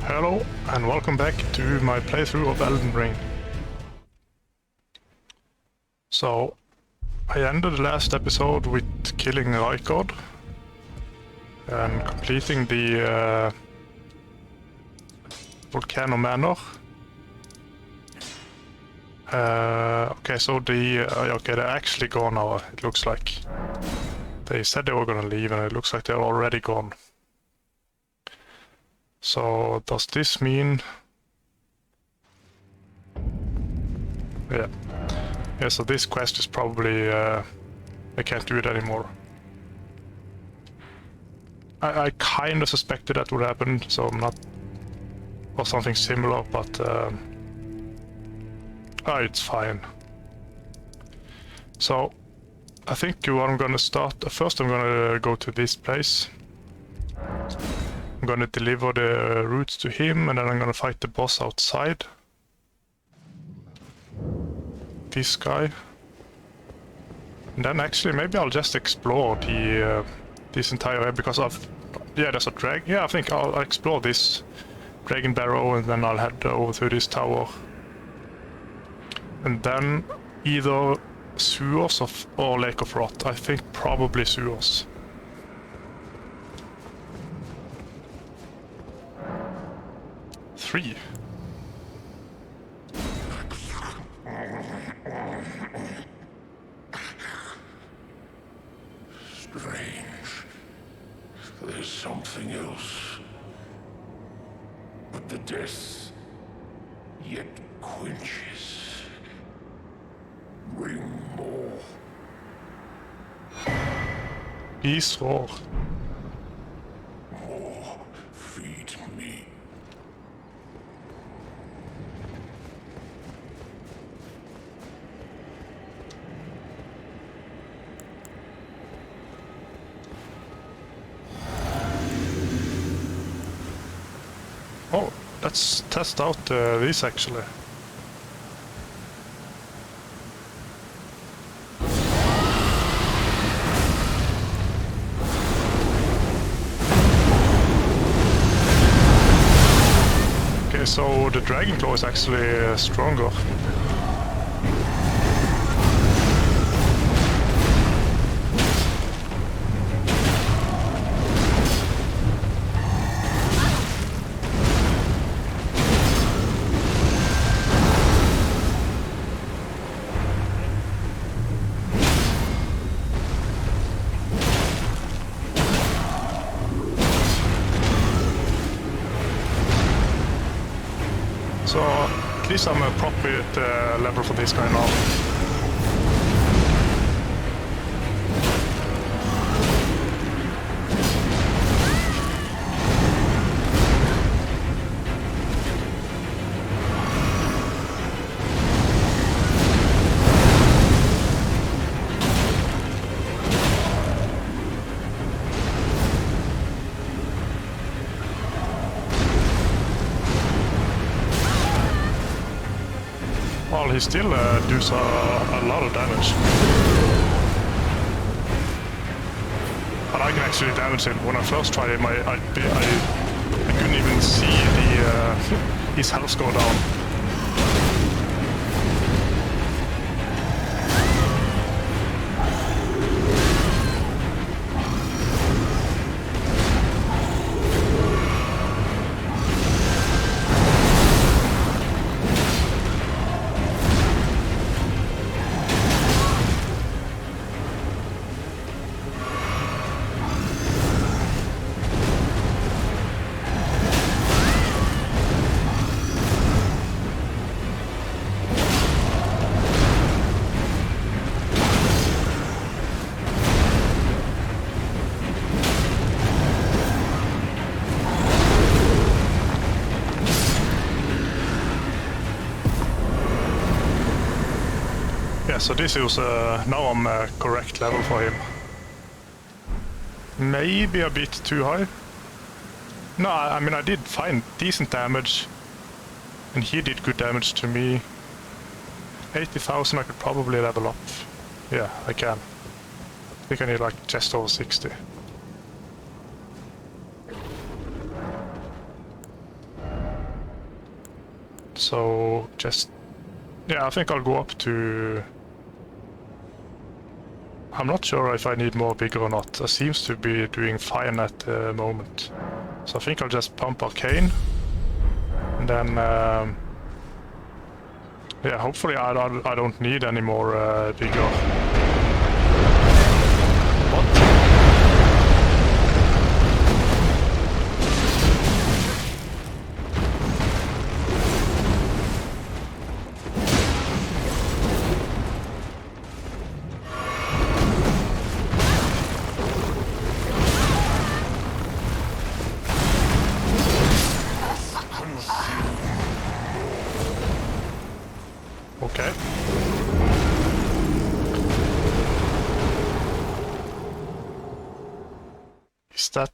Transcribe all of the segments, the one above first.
Hello and welcome back to my playthrough of Elden Ring. So, I ended the last episode with killing Raikord and completing the Volcano Manor. Okay, so they're actually gone now, it looks like. They said they were gonna leave and it looks like they're already gone. So, does this mean... Yeah. Yeah, so this quest is probably... I can't do it anymore. I kinda suspected that would happen, so I'm not... Or something similar, but... it's fine. So, I think what I'm gonna start... First I'm gonna go to this place. I'm gonna deliver the roots to him, and then I'm gonna fight the boss outside. This guy. And then actually maybe I'll just explore the this entire area because there's a dragon. Yeah, I think I'll explore this Dragonbarrow and then I'll head over to this tower. And then either sewers or Lake of Rot. I think probably sewers. Three. Strange. There's something else. But the death yet quenches. Bring more. Beast roar. More. Feed me. Oh, let's test out this actually. Okay, so the Dragon Claw is actually stronger. So at least I'm appropriate level for this guy now. Well, he still does a lot of damage. But I can actually damage him. When I first tried him, I couldn't even see his health go down. Yeah, so this is now I'm correct level for him. Maybe a bit too high. No, I mean I did find decent damage, and he did good damage to me. 80,000 I could probably level up. Yeah, I can. I think I need like just over 60. So just... yeah, I think I'll go up to... I'm not sure if I need more vigor or not. I seems to be doing fine at the moment. So I think I'll just pump Arcane. And then... yeah, hopefully I don't need any more vigor. What? Okay. Is that...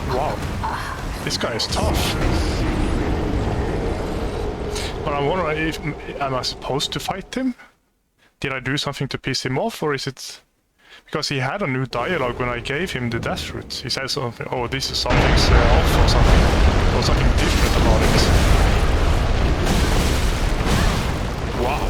wow. This guy is tough. But I'm wondering if... am I supposed to fight him? Did I do something to piss him off, or is it... because he had a new dialogue when I gave him the death route. He said something, oh, this is something's off or something. Or something different about it. Wow.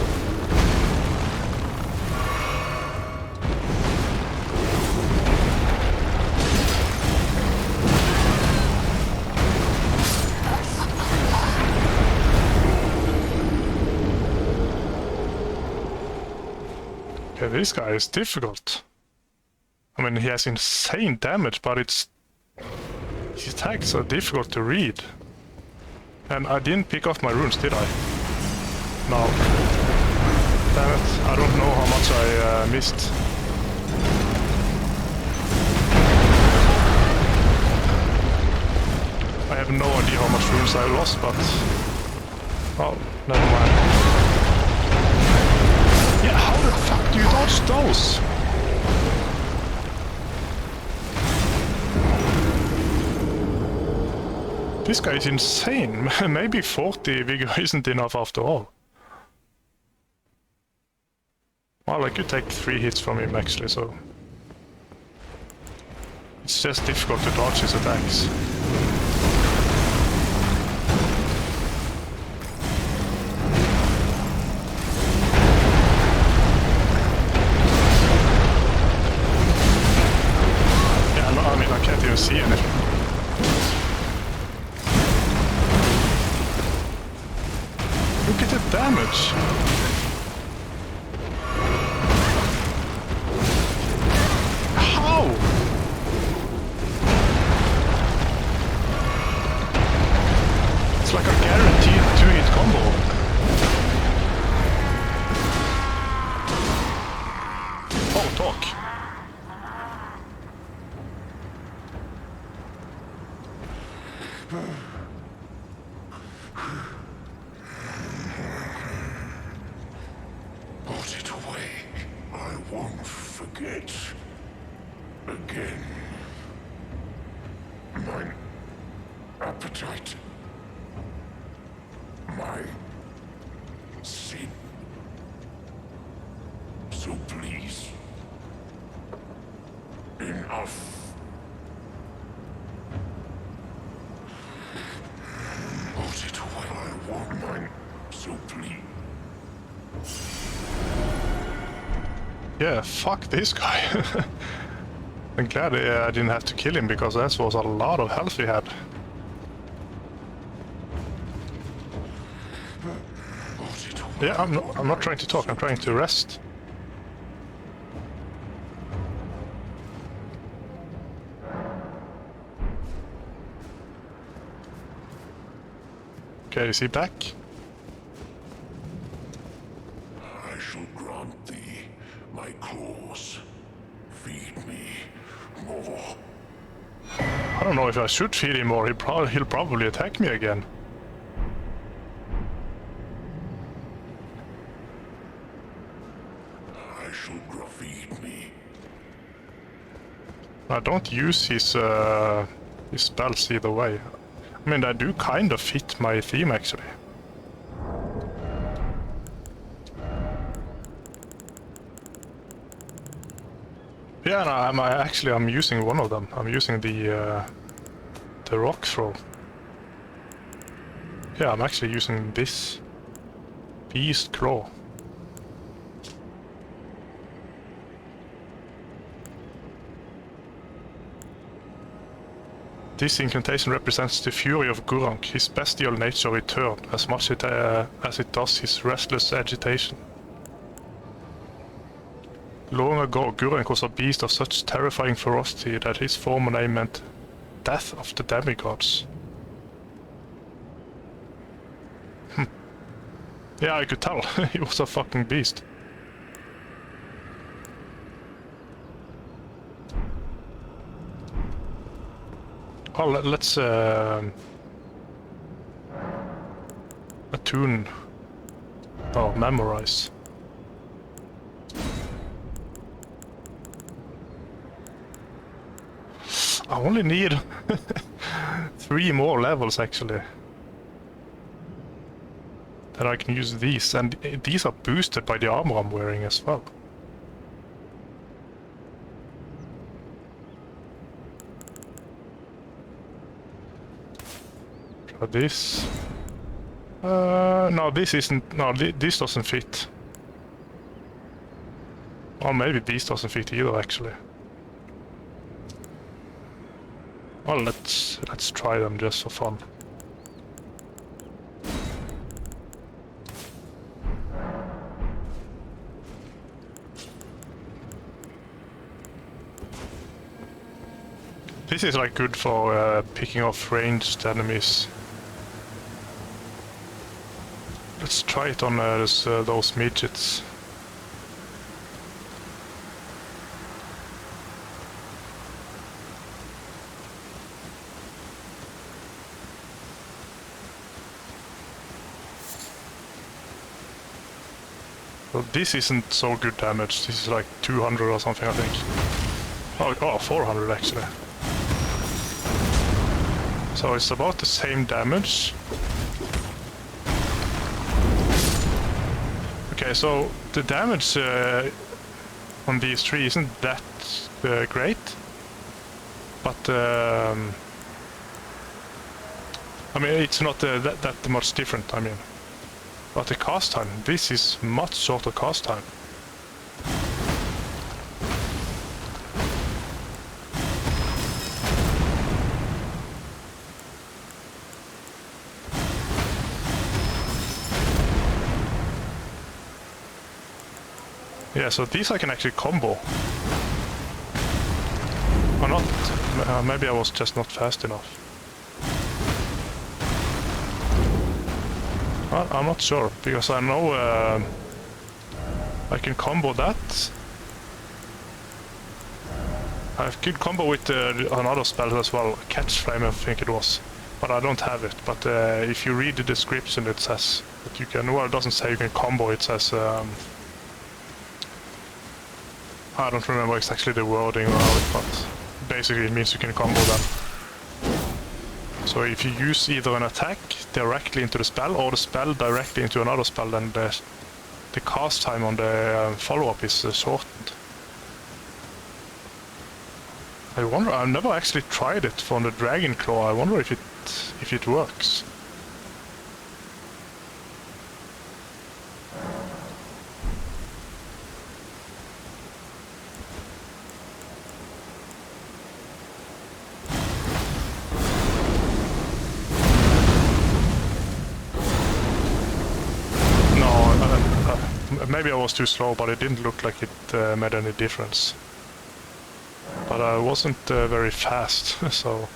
Okay, this guy is difficult. I mean, he has insane damage, but it's... his attacks are difficult to read. And I didn't pick off my runes, did I? No. Damn it, I don't know how much I missed. I have no idea how much runes I lost, but... oh, never mind. Yeah, how the fuck do you dodge those? This guy is insane. Maybe 40 vigor isn't enough after all. Well, I could take 3 hits from him actually, so... it's just difficult to dodge his attacks. Yeah, no, I mean, I can't even see anything. Look at the damage! How? It's like a guaranteed 2-hit combo. Oh, talk. Put it away. I won't forget. Again. My appetite. My sin. So please. Enough. Put it away. I want mine. So please. Yeah, fuck this guy. I'm glad I didn't have to kill him, because that was a lot of health he had. Yeah, I'm not trying to talk, I'm trying to rest. Okay, is he back? I shall grant thee my claws. Feed me more. I don't know if I should feed him or he'll probably attack me again. I shall feed me. I don't use his spells either way. I mean, they do kind of fit my theme, actually. Yeah, no, I'm using one of them. I'm using the rock throw. Yeah, I'm actually using this beast claw. This incantation represents the fury of Gurranq, his bestial nature returned, as much as it does his restless agitation. Long ago, Gurranq was a beast of such terrifying ferocity that his former name meant death of the demigods. Yeah, I could tell. He was a fucking beast. Oh, let's attune. Oh, memorize. I only need 3 more levels, actually. Then I can use these, and these are boosted by the armor I'm wearing as well. Try this. No, this isn't. No, this doesn't fit. Or maybe this doesn't fit either, actually. Well, let's try them just for fun. This is like good for picking off ranged enemies. Let's try it on those midgets. Well, this isn't so good damage. This is like 200 or something, I think. Oh, 400 actually. So it's about the same damage. Okay, so the damage on these three isn't that great, but I mean, it's not that much different, I mean. But the cast time, this is much shorter cast time. Yeah, so these I can actually combo. Or not, maybe I was just not fast enough. I'm not sure, because I know I can combo that. I could combo with another spell as well, Catch Flame I think it was, but I don't have it. But if you read the description it says that you can, well it doesn't say you can combo, it says, I don't remember exactly the wording of it, but basically it means you can combo them. So if you use either an attack directly into the spell or the spell directly into another spell, then the cast time on the follow-up is shortened. I wonder, I've never actually tried it from the Dragon Claw. I wonder if it works. Maybe I was too slow, but it didn't look like it made any difference. But I wasn't very fast, so...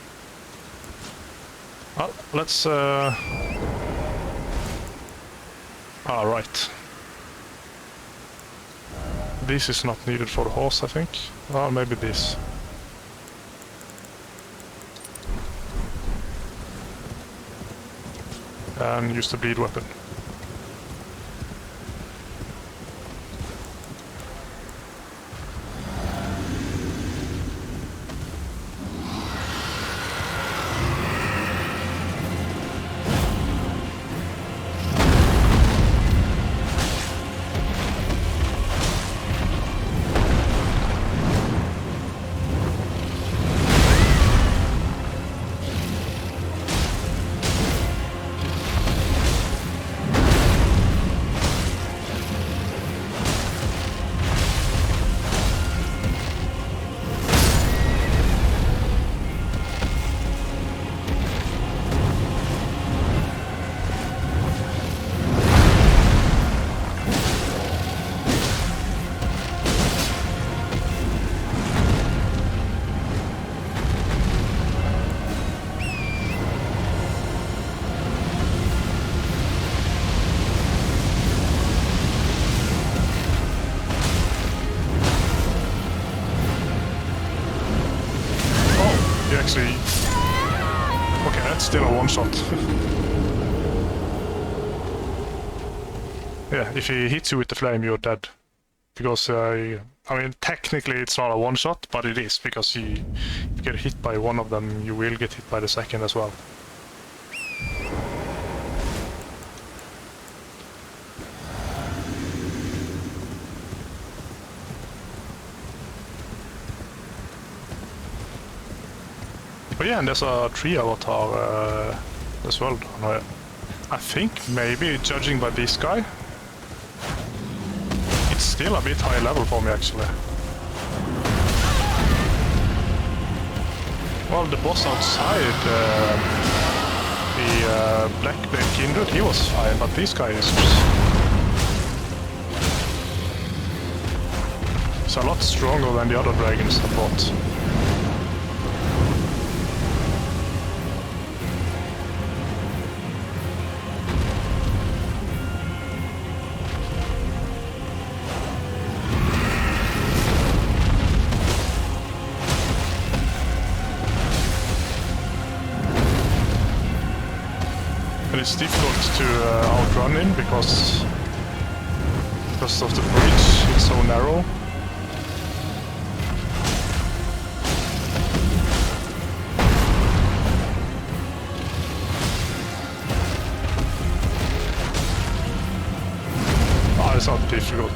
Well, let's... right. This is not needed for the horse, I think. Well, maybe this. And use the bleed weapon. actually... Okay, that's still a one-shot. Yeah, if he hits you with the flame, you're dead. Because, I mean, technically it's not a one-shot, but it is, because if you get hit by one of them, you will get hit by the second as well. But yeah, and there's a tree avatar as well. I think maybe, judging by this guy, it's still a bit high level for me actually. Well, the boss outside, the Black Blade Kindred, he was fine, but this guy is a lot stronger than the other dragons I fought. It's difficult to outrun him because of the bridge, it's so narrow. Oh, it's not difficult.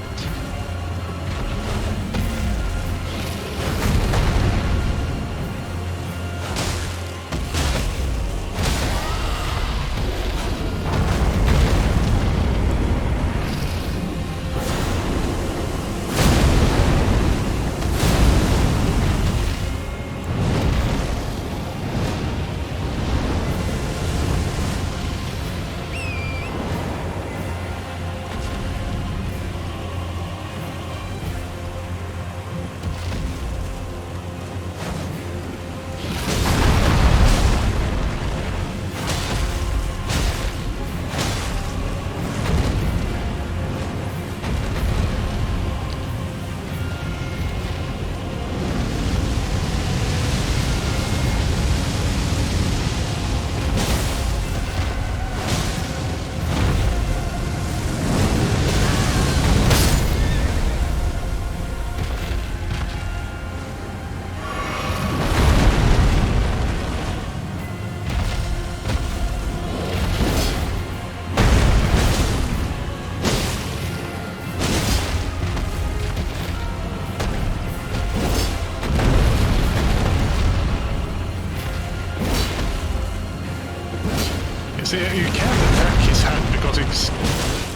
See, you can't attack his head because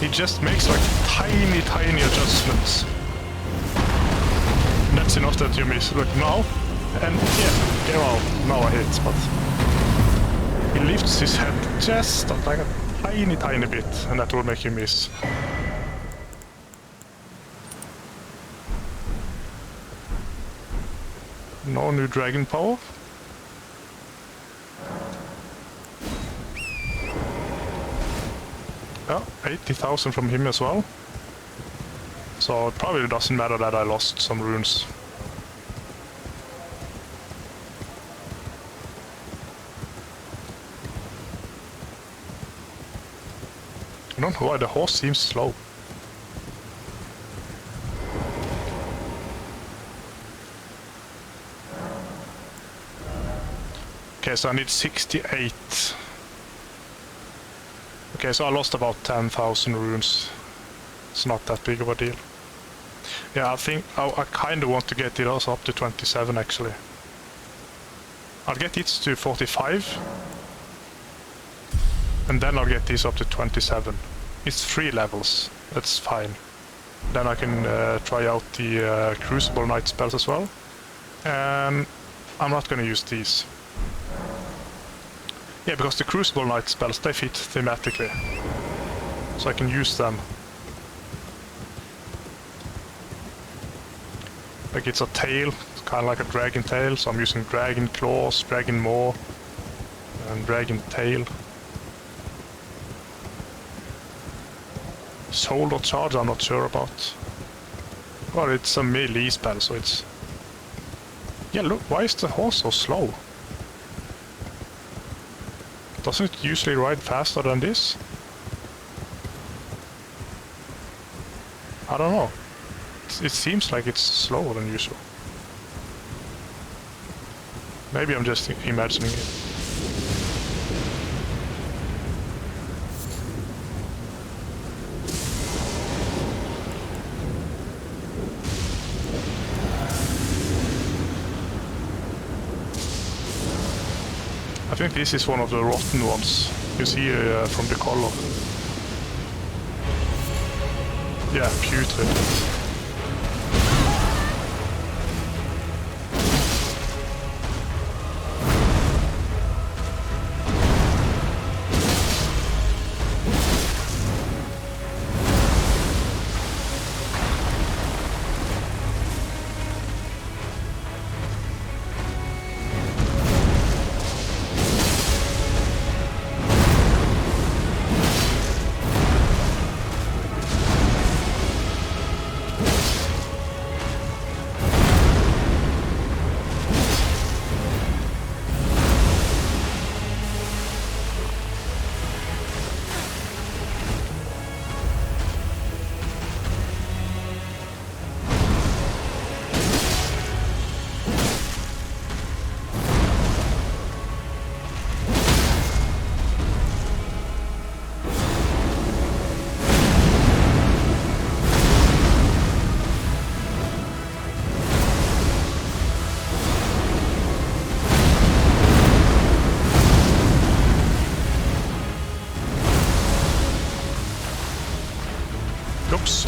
he just makes like tiny adjustments. And that's enough that you miss. Look, now, and yeah, well, now I hit, but he lifts his head just like a tiny bit, and that will make you miss. No new dragon power. Yeah, 80,000 from him as well. So it probably doesn't matter that I lost some runes. I don't know why the horse seems slow. Okay, so I need 68. Okay, so I lost about 10,000 runes. It's not that big of a deal. Yeah, I think I kind of want to get it also up to 27 actually. I'll get it to 45. And then I'll get these up to 27. It's 3 levels, that's fine. Then I can try out the Crucible Knight spells as well. And I'm not going to use these. Yeah, because the Crucible Knight spells, they fit thematically. So I can use them. Like it's a tail, it's kind of like a dragon tail, so I'm using dragon claws, dragon maw, and dragon tail. Soul or charge, I'm not sure about. Well, it's a melee spell, so it's... Yeah, look, why is the horse so slow? Doesn't it usually ride faster than this? I don't know. It seems like it's slower than usual. Maybe I'm just imagining it. I think this is one of the rotten ones. You see from the color. Yeah, putrid. Oops.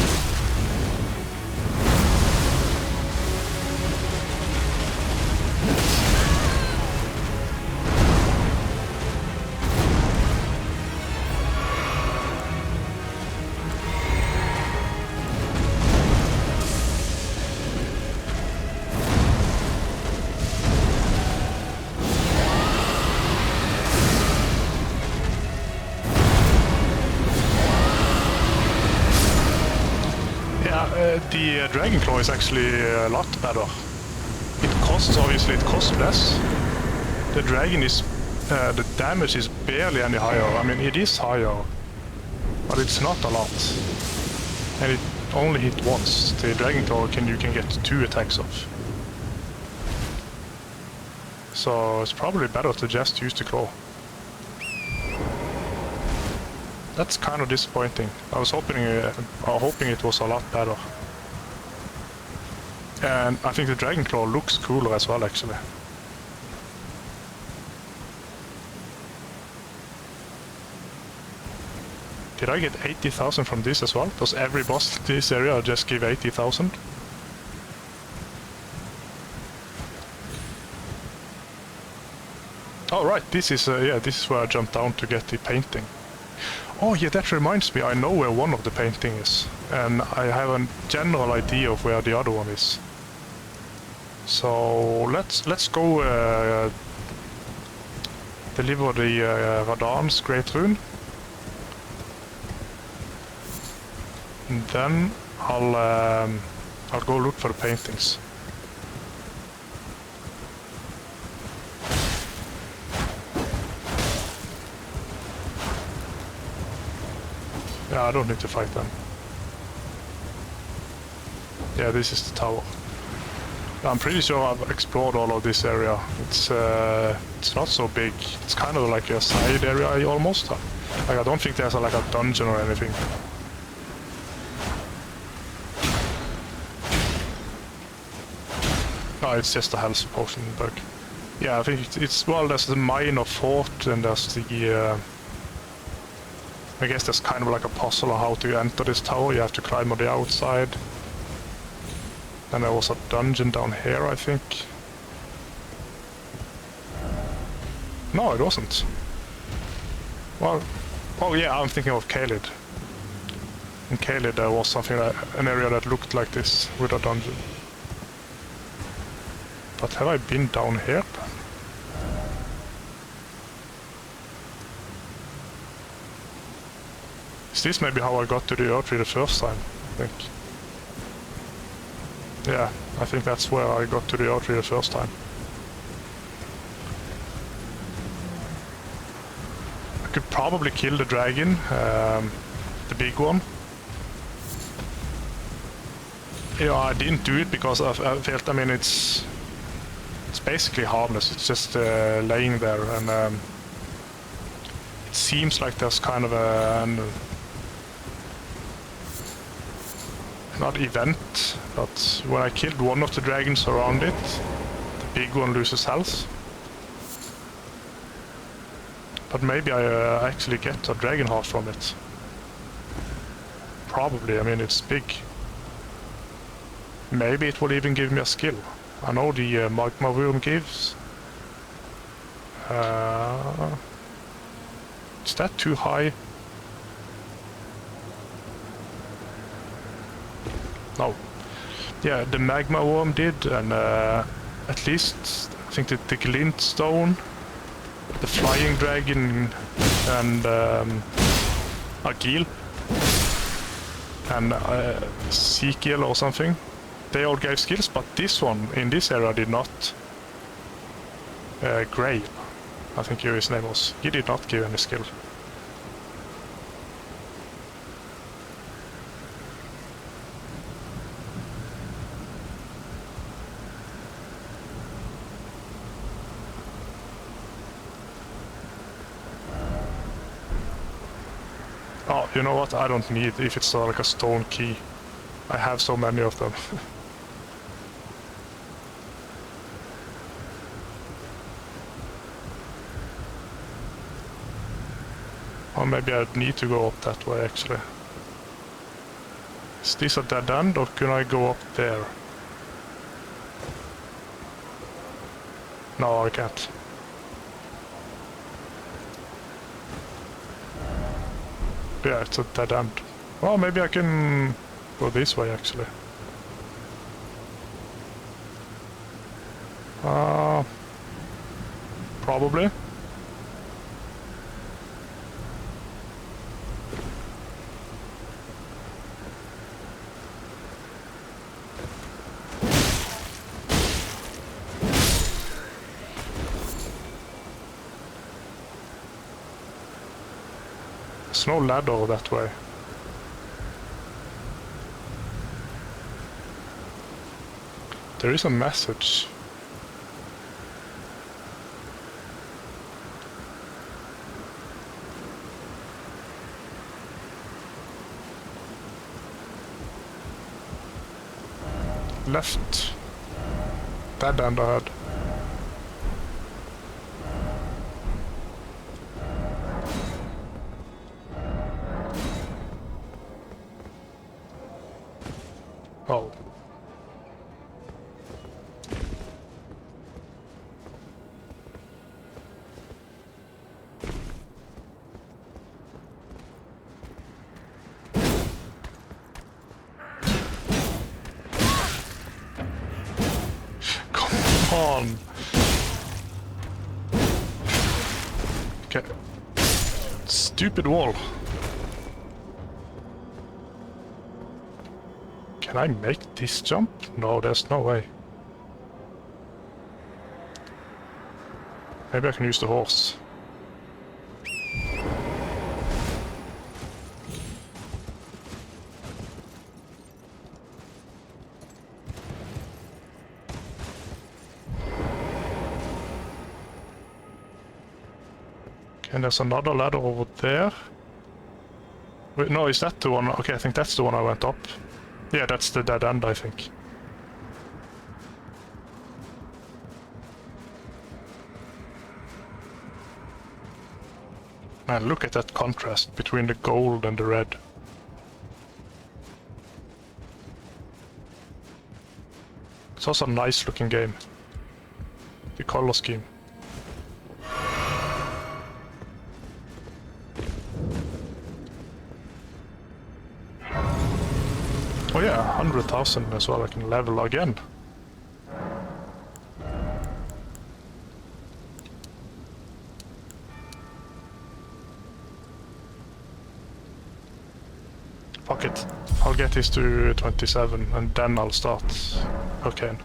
The Dragon Claw is actually a lot better. It costs, obviously, it costs less. The Dragon is, the damage is barely any higher. I mean, it is higher, but it's not a lot. And it only hit once. The Dragon Claw you can get 2 attacks of. So it's probably better to just use the Claw. That's kind of disappointing. I was hoping it was a lot better. And I think the Dragon Claw looks cooler as well, actually. Did I get 80,000 from this as well? Does every boss in this area just give 80,000? Oh right, this is this is where I jumped down to get the painting. Oh yeah, that reminds me, I know where one of the painting is, and I have a general idea of where the other one is. So let's go deliver the Radahn's Great Rune, and then I'll go look for the paintings. Yeah, I don't need to fight them. Yeah, this is the tower. I'm pretty sure I've explored all of this area. It's not so big. It's kind of like a side area almost. Like I don't think there's like a dungeon or anything. No, it's just a health potion bug. Yeah, I think it's well, there's the minor fort and there's the I guess there's kind of like a puzzle on how to enter this tower. You have to climb on the outside. And there was a dungeon down here, I think. No, it wasn't. Well, oh yeah, I'm thinking of Caelid. In Caelid there was something like an area that looked like this with a dungeon. But have I been down here? Is this maybe how I got to the Erdtree the first time, I think? Yeah, I think that's where I got to the Erdtree the first time. probably kill the dragon, the big one. Yeah, I didn't do it because I felt, I mean, it's basically harmless. It's just laying there, and it seems like there's kind of not event, but when I killed one of the dragons around it, the big one loses health. But maybe I actually get a dragon heart from it. Probably, I mean, it's big. Maybe it will even give me a skill. I know the magma worm gives. Is that too high? No. Yeah, the magma worm did, and at least I think that the glintstone, the flying dragon, and a geel, and Ezekiel or something. They all gave skills, but this one in this area did not. Grey, I think his name was. He did not give any skill. Oh, you know what? I don't need if it's like a stone key. I have so many of them. Or maybe I need to go up that way, actually. Is this a dead end, or can I go up there? No, I can't. Yeah, it's a dead end. Well, maybe I can go this way, actually. Probably. There's no ladder that way. There is a message. Left. Dead end ahead. Oh. Come on. Okay. Stupid wall. Can I make this jump? No, there's no way. Maybe I can use the horse. Okay, and there's another ladder over there. Wait, no, is that the one? Okay, I think that's the one I went up. Yeah, that's the dead end, I think. Man, look at that contrast between the gold and the red. It's also a nice looking game. The color scheme. Oh yeah, 100,000 as well, I can level again. Fuck it. I'll get this to 27 and then I'll start Hurricane.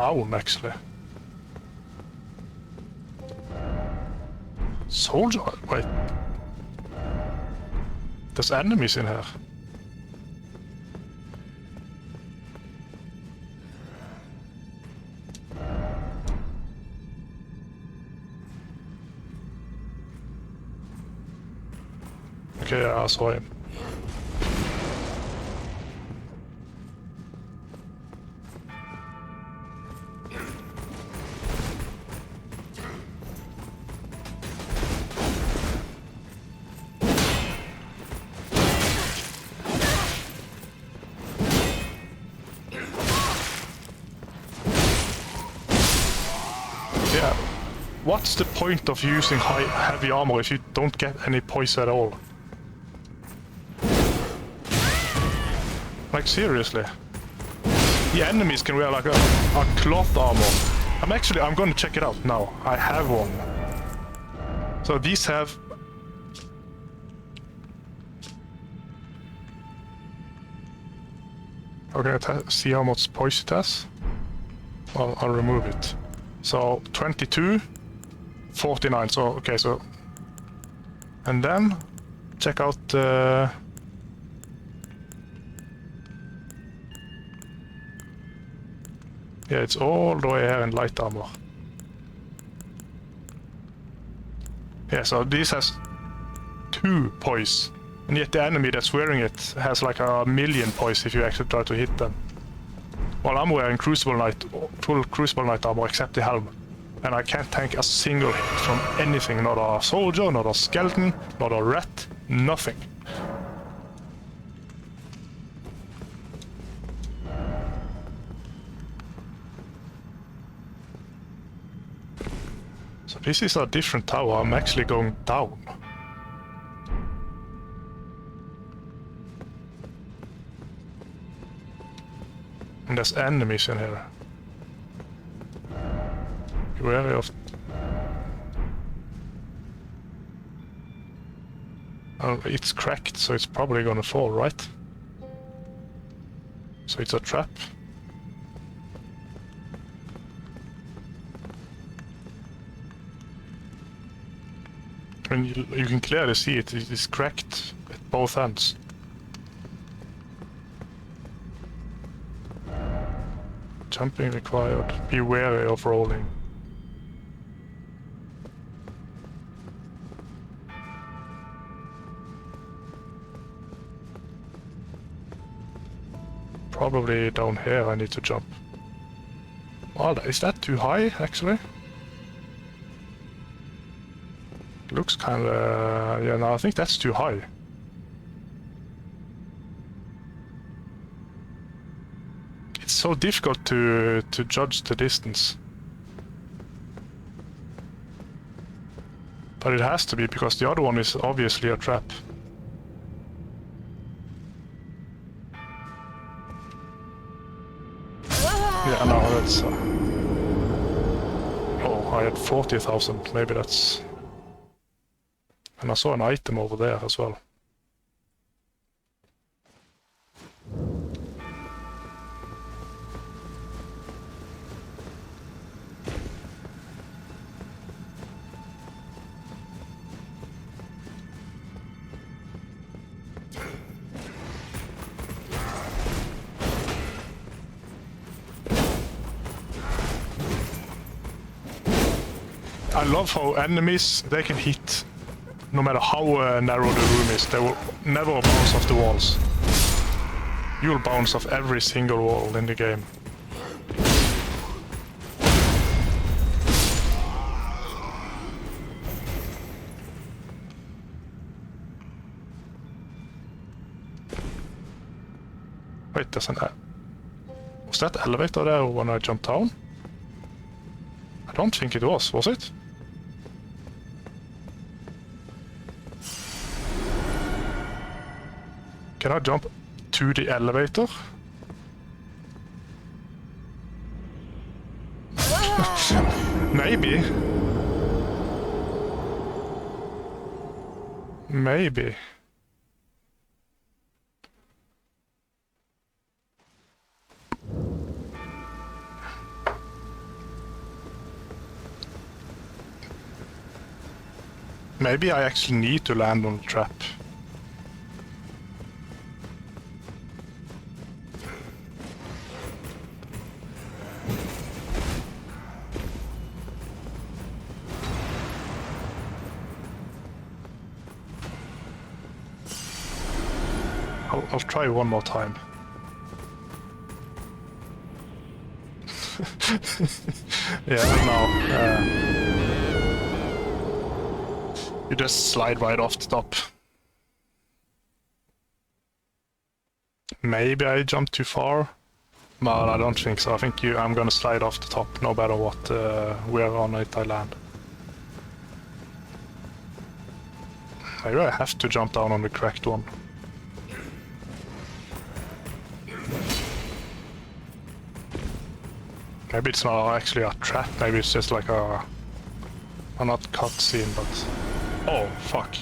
down, actually. Soldier? Wait. There's enemies in here. Okay, I saw him. Yeah. What's the point of using heavy armor if you don't get any poise at all? Like, seriously. The enemies can wear like a cloth armor. I'm gonna check it out now. I have one. So these have... Okay, see how much poise it has. I'll remove it. So 22, 49. So okay, so and then check out the yeah, it's all the way here in light armor. Yeah, so this has 2 poise, and yet the enemy that's wearing it has like 1,000,000 poise if you actually try to hit them. Well, I'm wearing full Crucible Knight armor except the helm. And I can't tank a single hit from anything. Not a soldier, not a skeleton, not a rat, nothing. So this is a different tower. I'm actually going down. And there's enemies in here. Be wary of... Oh, it's cracked, so it's probably gonna fall, right? So it's a trap. I mean, you can clearly see it is cracked at both ends. Jumping required. Be wary of rolling. Probably down here I need to jump. Well, is that too high, actually? Looks kinda... yeah, no, I think that's too high. It's so difficult to judge the distance. But it has to be, because the other one is obviously a trap. Yeah, no, that's... oh, I had 40,000, maybe that's... And I saw an item over there as well. I love how enemies, they can hit no matter how narrow the room is. They will never bounce off the walls. You'll bounce off every single wall in the game. Wait, there's an... was that elevator there when I jumped down? I don't think it was it? Can I jump to the elevator? Maybe. Maybe. Maybe I actually need to land on the trap. I'll try one more time. Yeah, no. You just slide right off the top. Maybe I jumped too far. Well, I don't think so. I think I'm gonna slide off the top no matter what. We're on it, I land. Maybe I have to jump down on the correct one. Maybe it's not actually a trap, maybe it's just like a not cutscene, but... Oh, fuck.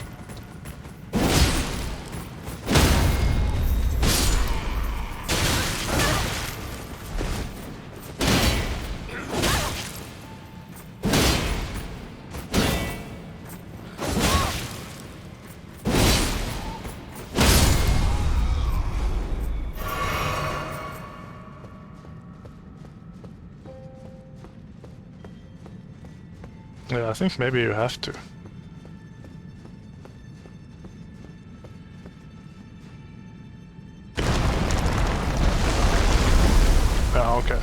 Yeah, I think maybe you have to. Yeah, okay.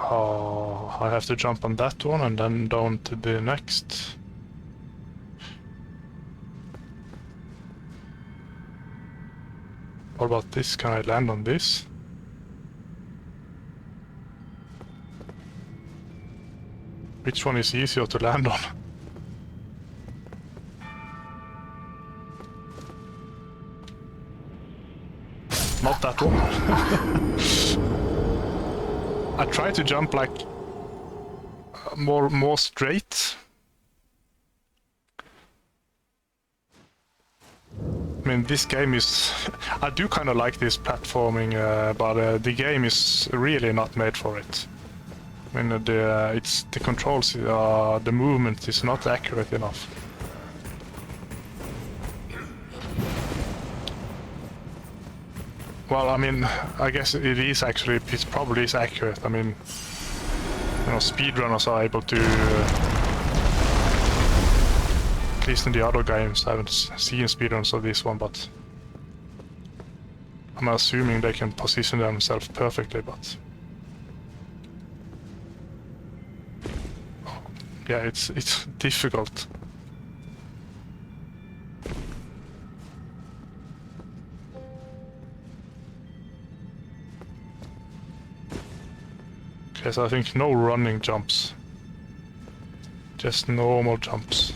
Oh, I have to jump on that one and then down to the next. What about this? Can I land on this? Which one is easier to land on? Not that one. I try to jump like more straight. I mean, this game is... I do kind of like this platforming, but the game is really not made for it. I mean, the controls, the movement is not accurate enough. Well, I mean, I guess it is actually, it probably is accurate. I mean, you know, speedrunners are able to, at least in the other games, I haven't seen speedruns of this one, but I'm assuming they can position themselves perfectly, but... Yeah, it's difficult. Okay, so I think no running jumps. Just normal jumps.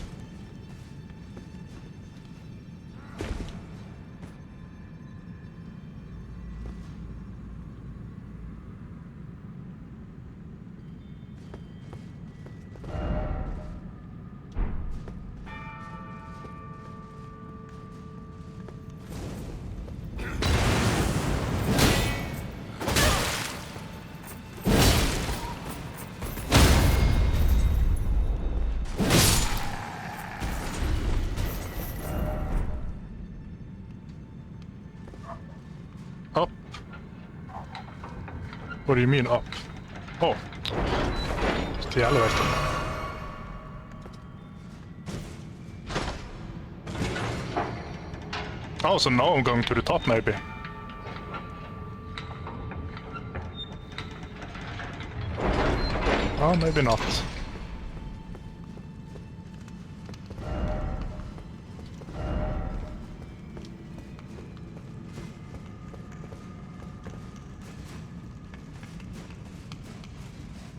Up? What do you mean up? Oh. It's the elevator. Oh, so now I'm going to the top maybe. Oh, maybe not.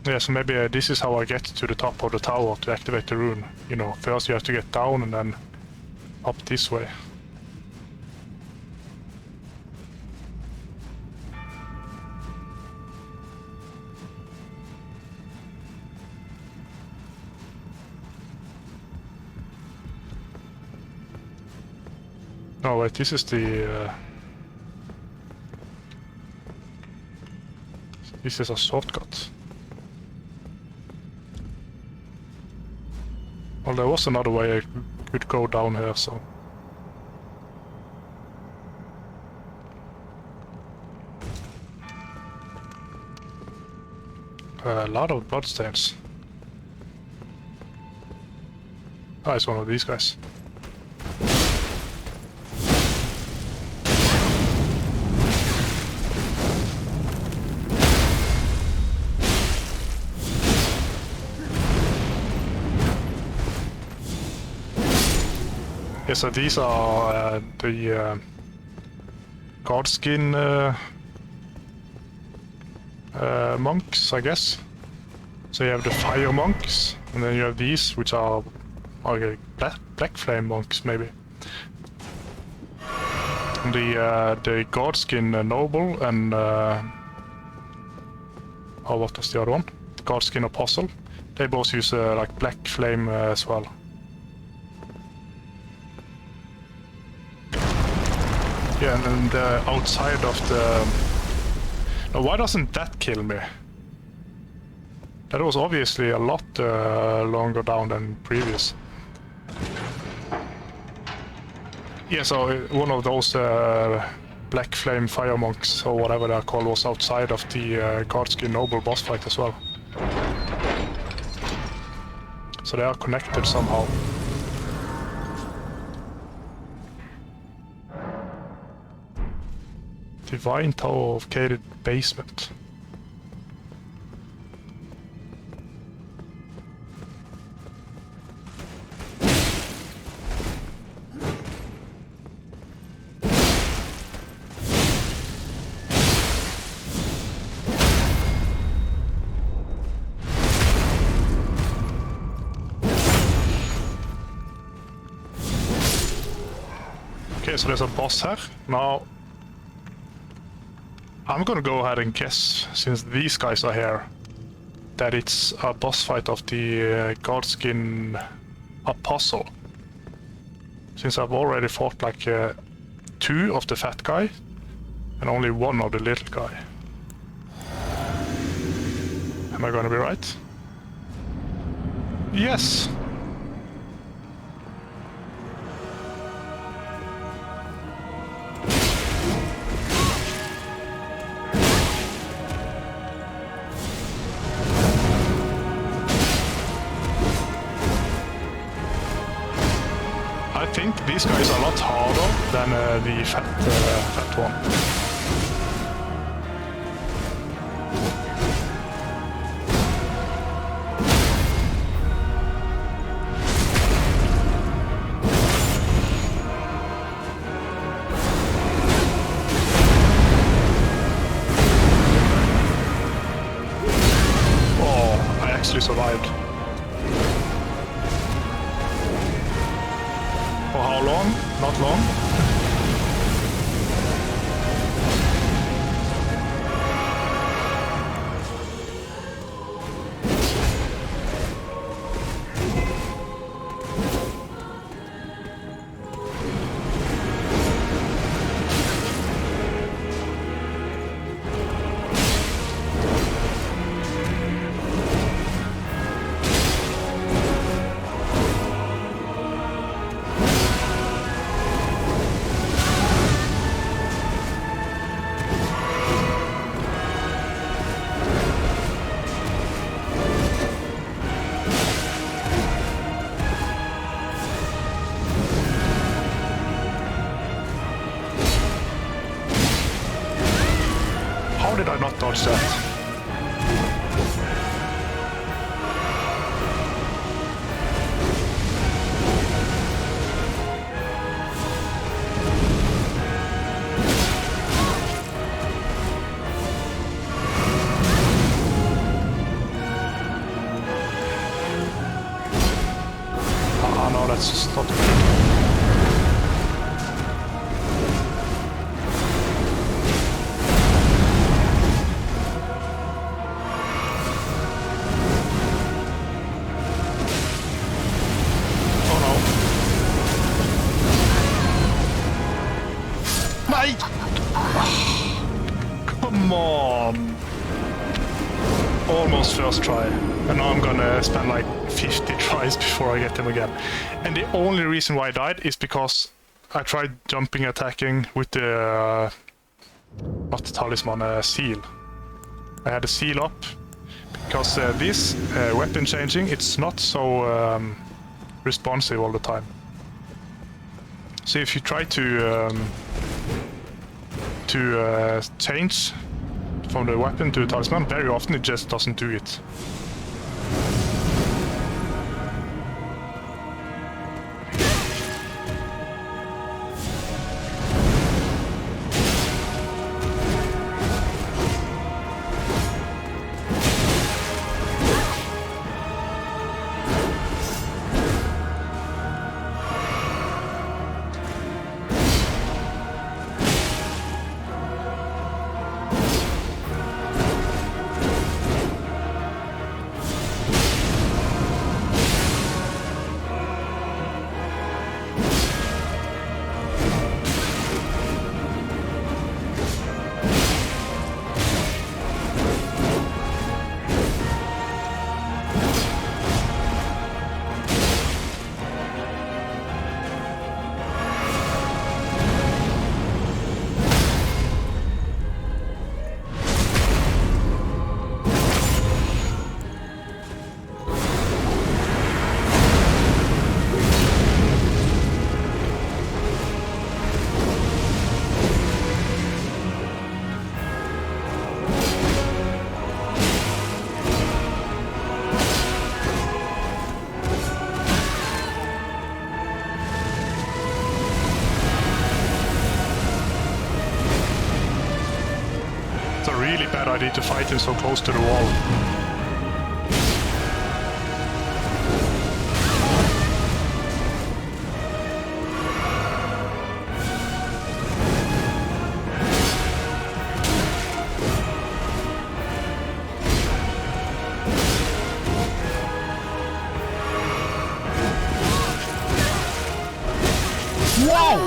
Yeah, so maybe this is how I get to the top of the tower to activate the rune. You know, first you have to get down and then up this way. No, wait, this is the... This is a shortcut. Well, there was another way I could go down here, so... A lot of bloodstains. Ah, it's one of these guys. Yeah, so these are the Godskin monks, I guess. So you have the fire monks, and then you have these, which are okay, black flame monks, maybe. And the Godskin noble and oh, what was the other one? The Godskin apostle. They both use like black flame as well. Yeah, and then outside of the... Now, why doesn't that kill me? That was obviously a lot longer down than previous. Yeah, so one of those black flame fire monks, or whatever they're called, was outside of the Godskin noble boss fight as well. So they are connected somehow. Divine Tower of Gated Basement. Okay, so there's a boss here. Now, I'm gonna go ahead and guess, since these guys are here, that it's a boss fight of the Godskin Apostle. Since I've already fought like 2 of the fat guy and only 1 of the little guy. Am I gonna be right? Yes! I think these guys are a lot harder than the fat one. Oh, I actually survived. For how long? Not long. How did I not dodge that? Ah, no, that's just not good. first try, and now I'm gonna spend like 50 tries before I get him again. And the only reason why I died is because I tried jumping attacking with the not the talisman, seal. I had a seal up because this weapon changing, it's not so responsive all the time. So if you try to change from the weapon to the talisman, very often it just doesn't do it. Really bad idea to fight him so close to the wall. Wow!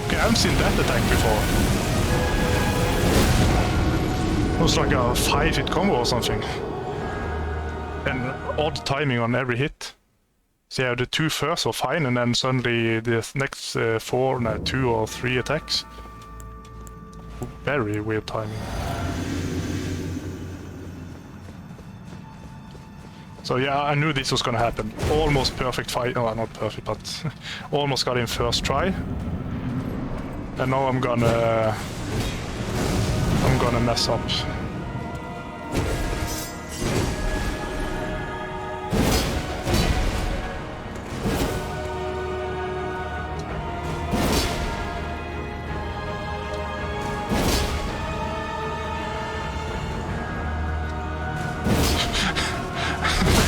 Okay, I haven't seen that attack before. It was like a 5-hit combo or something. And odd timing on every hit. So yeah, the 2 first were fine, and then suddenly the next 2 or 3 attacks. Very weird timing. So yeah, I knew this was gonna happen. Almost perfect fight. Oh, not perfect, but almost got in first try. And now I'm gonna mess up.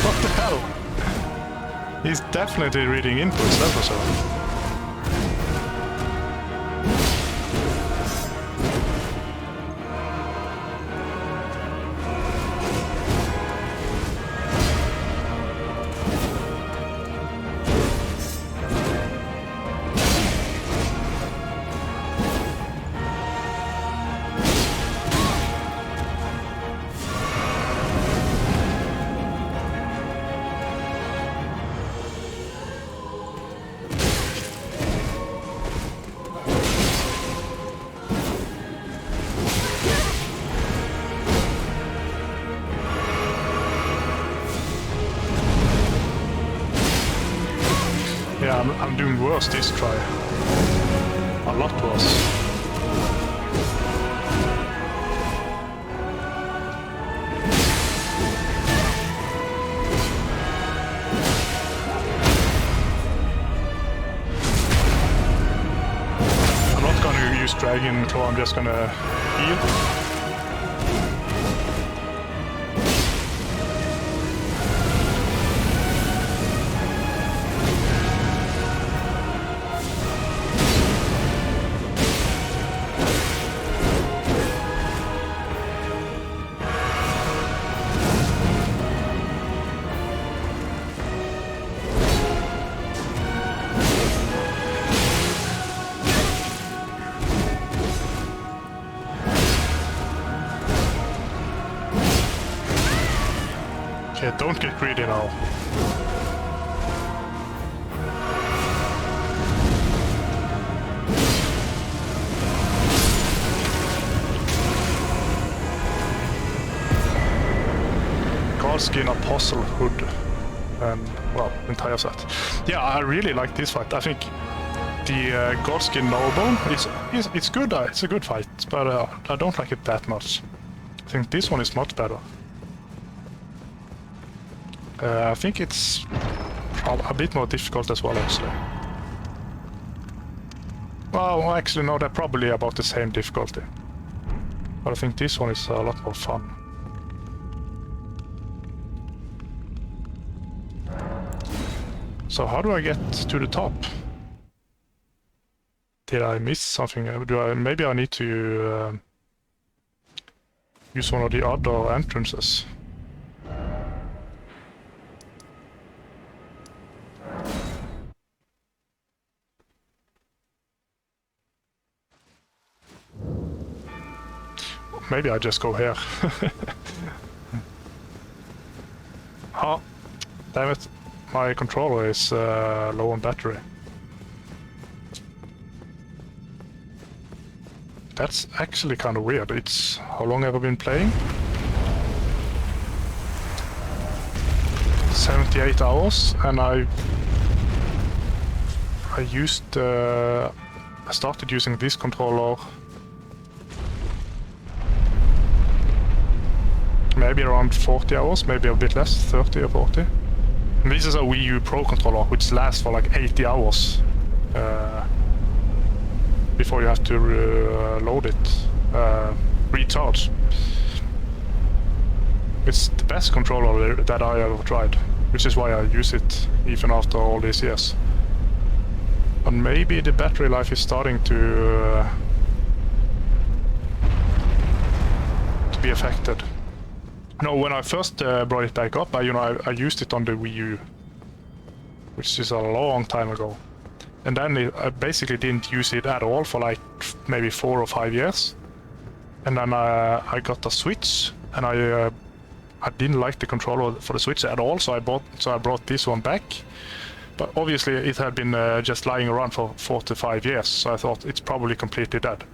What the hell? He's definitely reading inputs, that's for sure. Yeah, I'm doing worse this try. A lot worse. I'm not gonna use Dragon Claw, I'm just gonna heal. Okay, don't get greedy now. Skin Apostle Hood and, well, entire set. Yeah, I really like this fight. I think the Godskin Noble, it's good, it's a good fight, but I don't like it that much. I think this one is much better. I think it's a bit more difficult as well, actually. Well, actually, no, they're probably about the same difficulty. But I think this one is a lot more fun. So how do I get to the top? Did I miss something? Maybe I need to use one of the other entrances. Maybe I just go here. Oh, damn it. My controller is low on battery. That's actually kind of weird. It's... how long have I been playing? 78 hours, and I used... I started using this controller maybe around 40 hours, maybe a bit less, 30 or 40. And this is a Wii U Pro controller, which lasts for like 80 hours before you have to load it, recharge. It's the best controller that I ever tried, which is why I use it even after all these years. And maybe the battery life is starting to be affected. No, when I first brought it back up, I used it on the Wii U, which is a long time ago. And then I basically didn't use it at all for like maybe 4 or 5 years. And then I got a Switch, and I didn't like the controller for the Switch at all, so I brought this one back. But obviously it had been just lying around for 4 to 5 years, so I thought it's probably completely dead.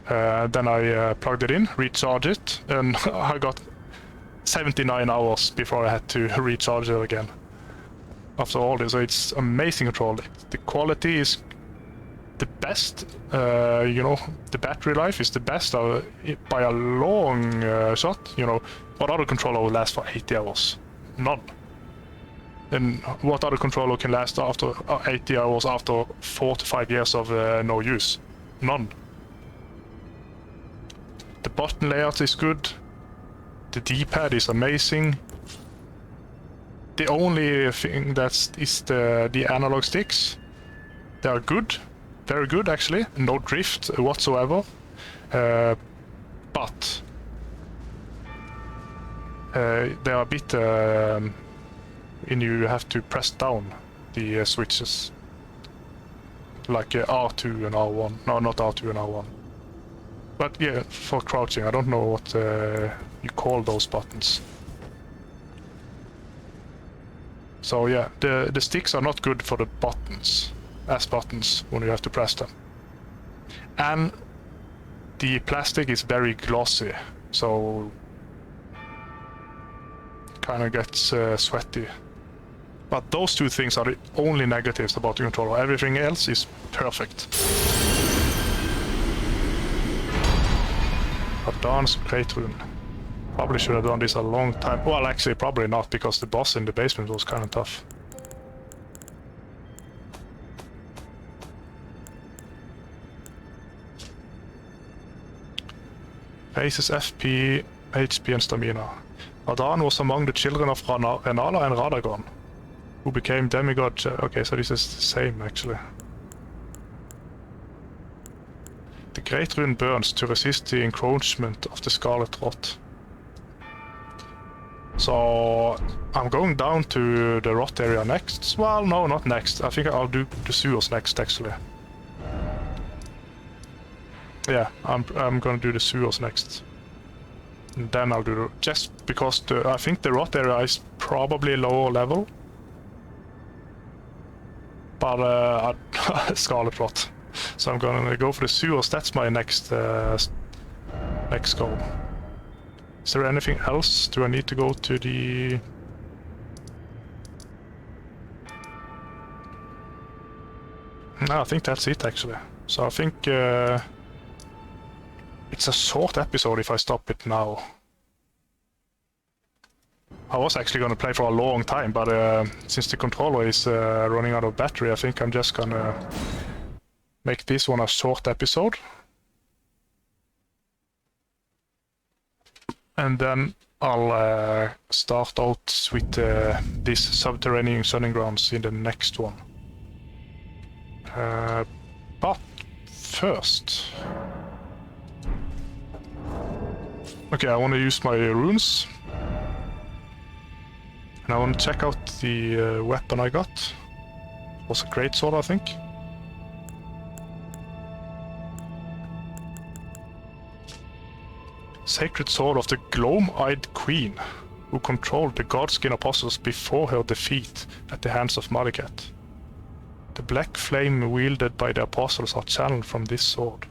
Then I plugged it in, recharged it, and I got 79 hours before I had to recharge it again. After all this, so it's amazing control. The quality is the best, the battery life is the best by a long shot. What other controller will last for 80 hours? None. And what other controller can last after 80 hours after 4 to 5 years of no use? None. The button layout is good. The D-pad is amazing. The only thing is the analog sticks. They are good, very good actually. No drift whatsoever. But they are a bit. And you have to press down the switches, like R2 and R1. No, not R2 and R1. But yeah, for crouching, I don't know what you call those buttons. So yeah, the sticks are not good for the buttons, as buttons, when you have to press them. And the plastic is very glossy, so kind of gets sweaty. But those two things are the only negatives about the controller. Everything else is perfect. Advanced Great Rune. Probably should have done this a long time. Well, actually, probably not, because the boss in the basement was kind of tough. Faces FP, HP and stamina. Adan was among the children of Renala and Radagon, who became demigod. Okay, so this is the same, actually. The Great Rune burns to resist the encroachment of the Scarlet Rot. So I'm going down to the rot area next. Well, no, not next. I think I'll do the sewers next, actually. Yeah, I'm gonna do the sewers next. And then I'll do just because I think the rot area is probably lower level. But Scarlet Rot. So I'm gonna go for the sewers. That's my next goal. Is there anything else? Do I need to go to the... No, I think that's it actually. So I think it's a short episode if I stop it now. I was actually gonna play for a long time, but since the controller is running out of battery, I think I'm just gonna make this one a short episode. And then I'll start out with this subterranean sunning grounds in the next one. But first... Okay, I want to use my runes. And I want to check out the weapon I got. It was a greatsword, I think. Sacred sword of the Gloam-Eyed Queen, who controlled the Godskin apostles before her defeat at the hands of Malikat. The black flame wielded by the apostles are channeled from this sword.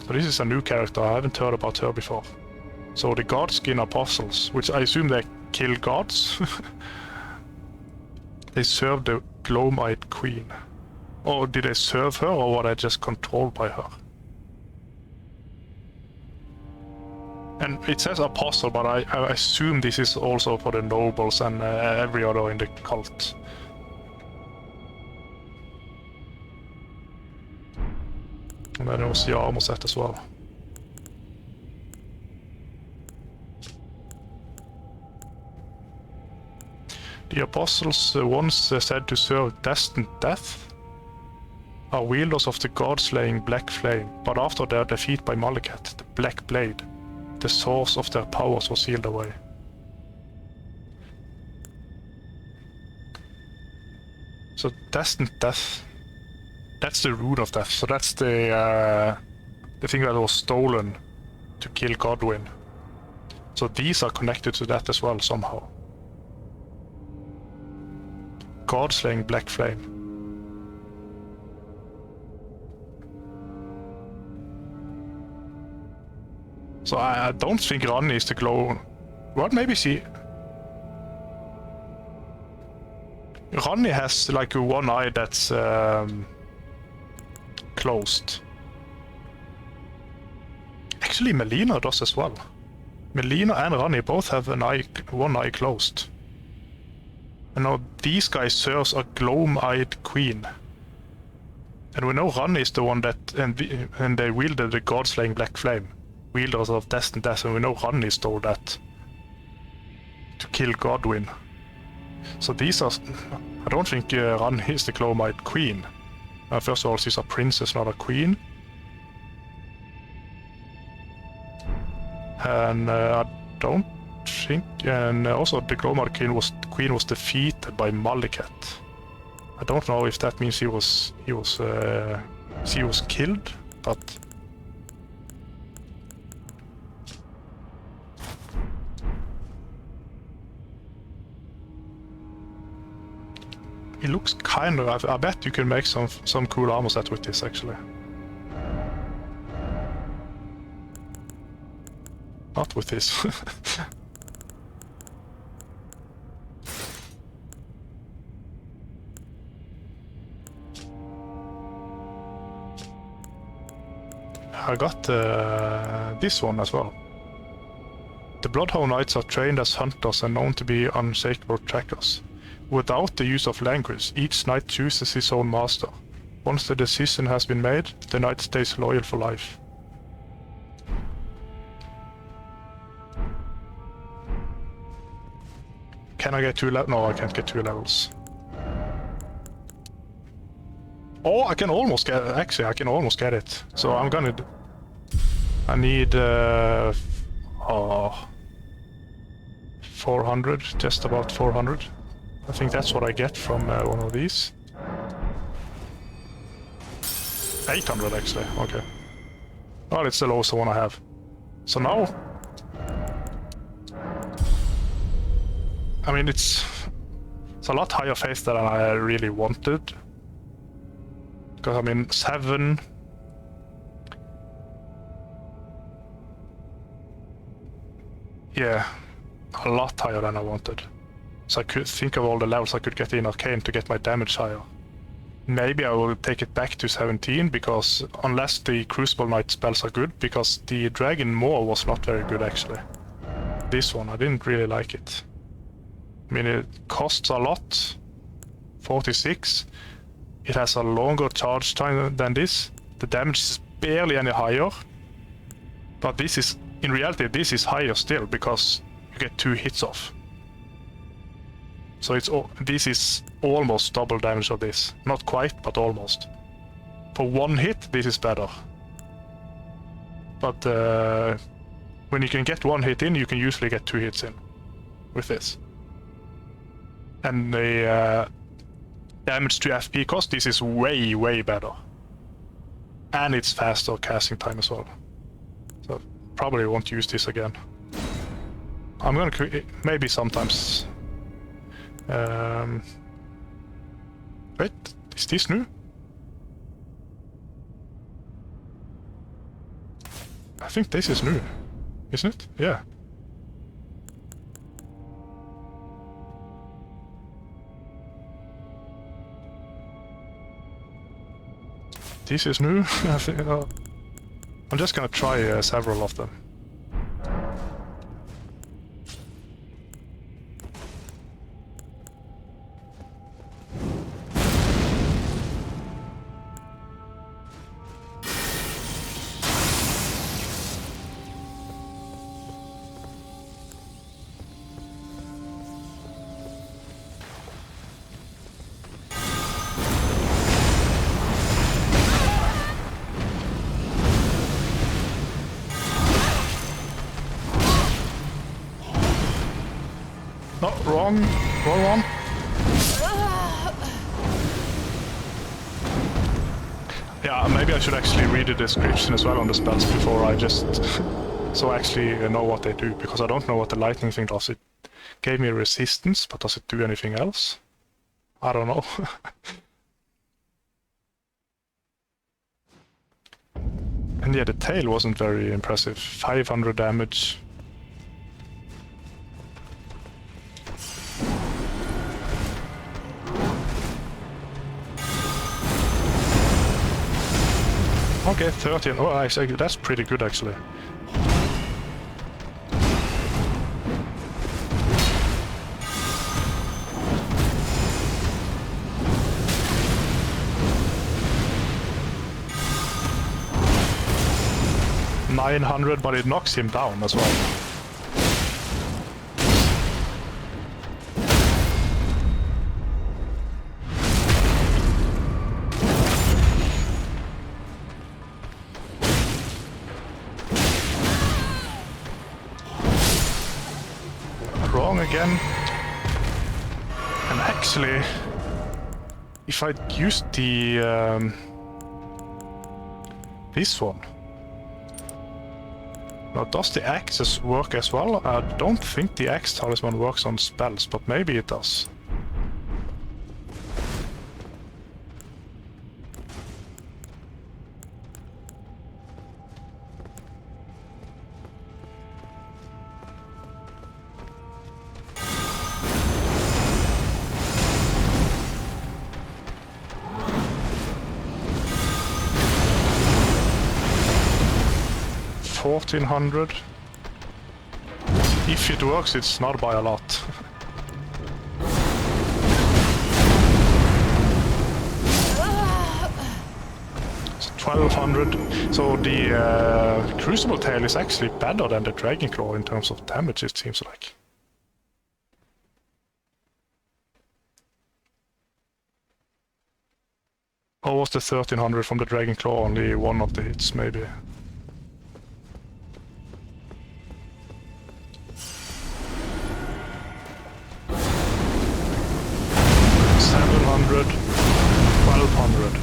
So this is a new character, I haven't heard about her before. So the Godskin apostles, which I assume they kill gods, they serve the Gloam-Eyed Queen. Or did they serve her, or were they just controlled by her? And it says apostle, but I assume this is also for the nobles and every other in the cult. And then was the armor set as well. The apostles once said to serve destined death are wielders of the god-slaying Black Flame, but after their defeat by Malikat, the Black Blade, the source of their powers was sealed away. So destined death, that's the root of death. So that's the thing that was stolen to kill Godwyn. So these are connected to that as well somehow. God-slaying Black Flame. So I don't think Ranni is the glow. Well, maybe she... Ranni has like one eye that's closed. Actually, Melina does as well. Melina and Ranni both have one eye closed. And now these guys serves a Gloam-Eyed Queen. And we know Ranni is the one that... And they wielded the god-slaying Black Flame. Wielders of destined death, and we know Ranni stole that to kill Godwyn. So these are... I don't think Ranni is the Gloam-Eyed Queen. First of all, she's a princess, not a queen. And I don't think... And also the Gloam-Eyed Queen was defeated by Malikat. I don't know if that means she was killed, but... It looks kind of... I bet you can make some cool armor set with this, actually. Not with this. I got this one as well. The Bloodhound Knights are trained as hunters and known to be unshakable trackers. Without the use of language, each knight chooses his own master. Once the decision has been made, the knight stays loyal for life. Can I get 2 levels? No, I can't get 2 levels. Oh, I can almost get... Actually, I can almost get it. So I'm gonna... I need... 400, just about 400. I think that's what I get from one of these. 800 actually, okay. Well, it's the lowest one I have. So now... I mean, it's a lot higher face than I really wanted. Because, I mean, 7... Yeah, a lot higher than I wanted. So I could think of all the levels I could get in Arcane to get my damage higher. Maybe I will take it back to 17, because unless the Crucible Knight spells are good, because the Dragon Maw was not very good actually. This one, I didn't really like it. I mean, it costs a lot, 46. It has a longer charge time than this. The damage is barely any higher. But this is, in reality, this is higher still, because you get 2 hits off. So this is almost double damage of this. Not quite, but almost. For 1 hit, this is better. But when you can get 1 hit in, you can usually get 2 hits in with this. And the damage to FP cost, this is way, way better. And it's faster casting time as well. So probably won't use this again. I'm gonna maybe sometimes. Wait, is this new? I think this is new, isn't it? Yeah. This is new. I think, I'm just gonna try several of them. No, wrong one. Yeah, maybe I should actually read the description as well on the spells before I just... so I actually know what they do, because I don't know what the lightning thing does. It gave me resistance, but does it do anything else? I don't know. And yeah, the tail wasn't very impressive. 500 damage. Okay, 13. Oh, actually, that's pretty good, actually. $900, but it knocks him down as well. Wrong again. And actually, if I'd used the this one. Now, does the axes work as well? I don't think the axe talisman works on spells, but maybe it does. $1,400. If it works, it's not by a lot. It's 1,200. So the Crucible Tail is actually better than the Dragon Claw in terms of damage, it seems like. Or was the 1,300 from the Dragon Claw only one of the hits, maybe? $1,200.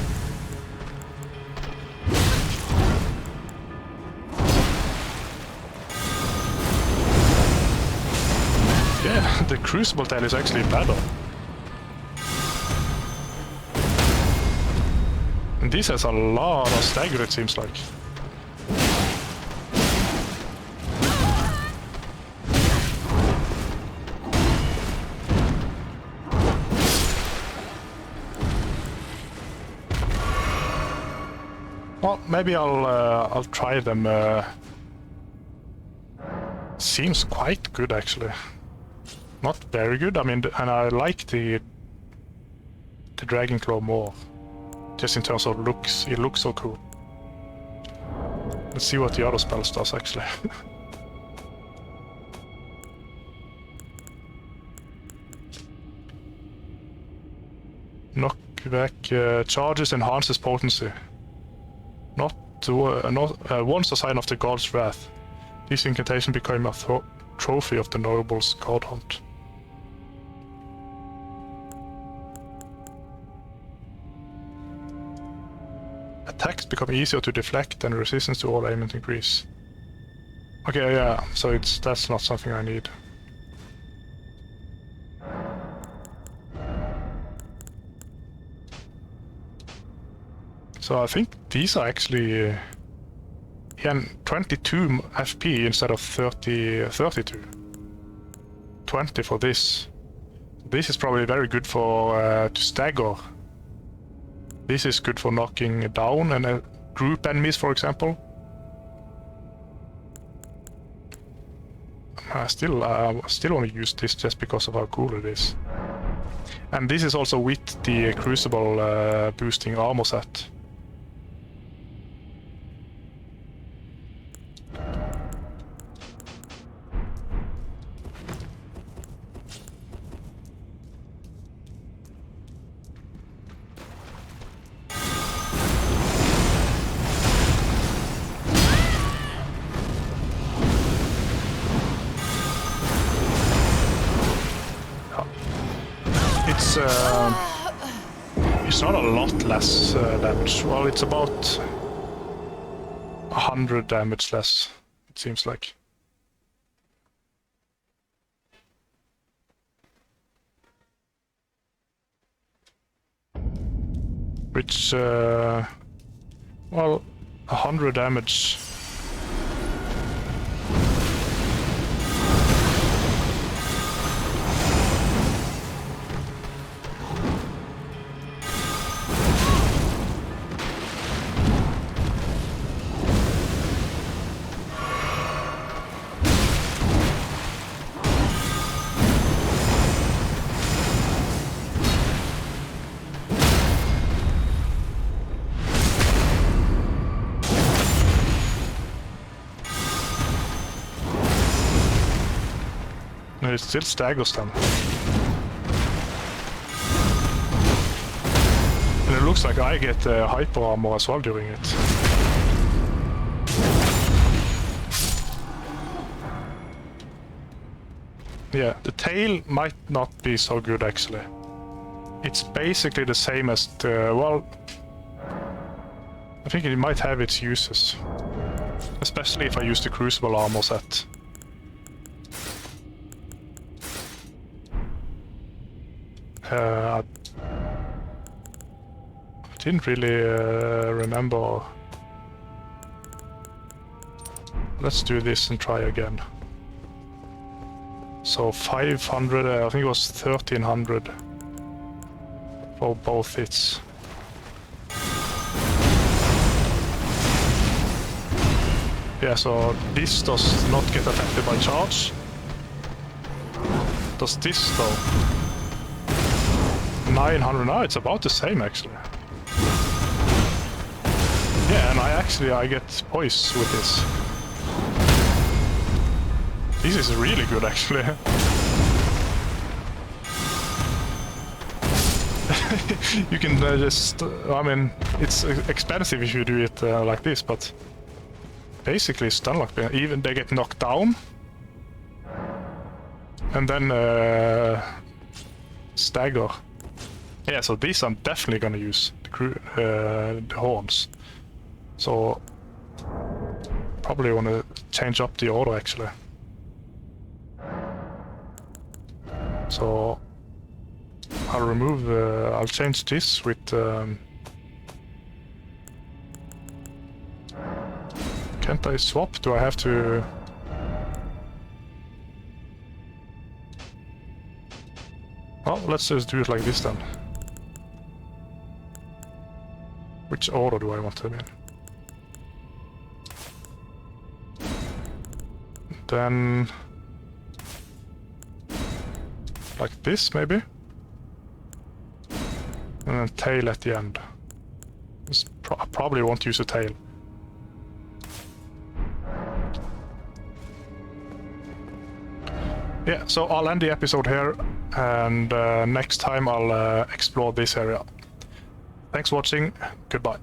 Crucible tail is actually better. And this has a lot of stagger, it seems like. Well, maybe I'll try them. Seems quite good actually. Not very good. I mean, and I like the Dragon Claw more. Just in terms of looks, it looks so cool. Let's see what the other spells does actually. Knockback charges enhances potency. Once a sign of the god's wrath. This incantation became a trophy of the noble's god hunt. Attacks become easier to deflect and resistance to all aimment increase. Okay, yeah, so that's not something I need. So I think these are actually 22 FP instead of 32. 20 for this. This is probably very good for to stagger. This is good for knocking down and group enemies, for example. I still want to use this just because of how cool it is. And this is also with the Crucible boosting armor set. It's not a lot less damage. Well, it's about 100 damage less, it seems like. Which, well, 100 damage. It still staggers them. And it looks like I get hyper armor as well during it. Yeah, the tail might not be so good actually. It's basically the same as the... well... I think it might have its uses. Especially if I use the Crucible armor set. I didn't really remember. Let's do this and try again. So 500, I think it was 1300 for both hits. Yeah, so this does not get affected by charge. Does this though? 900 now, it's about the same actually. Yeah, and I get poise with this. This is really good actually. You can just, I mean, it's expensive if you do it like this, but basically stun lock, even they get knocked down. And then stagger. Yeah, so these I'm definitely gonna use, the horns. So, probably wanna change up the order actually. So I'll remove, I'll change this with can't I swap? Do I have to? Well, let's just do it like this then. Which order do I want them in? Then like this maybe? And then tail at the end. I probably won't use a tail. Yeah, so I'll end the episode here, and next time I'll explore this area. Thanks for watching, goodbye.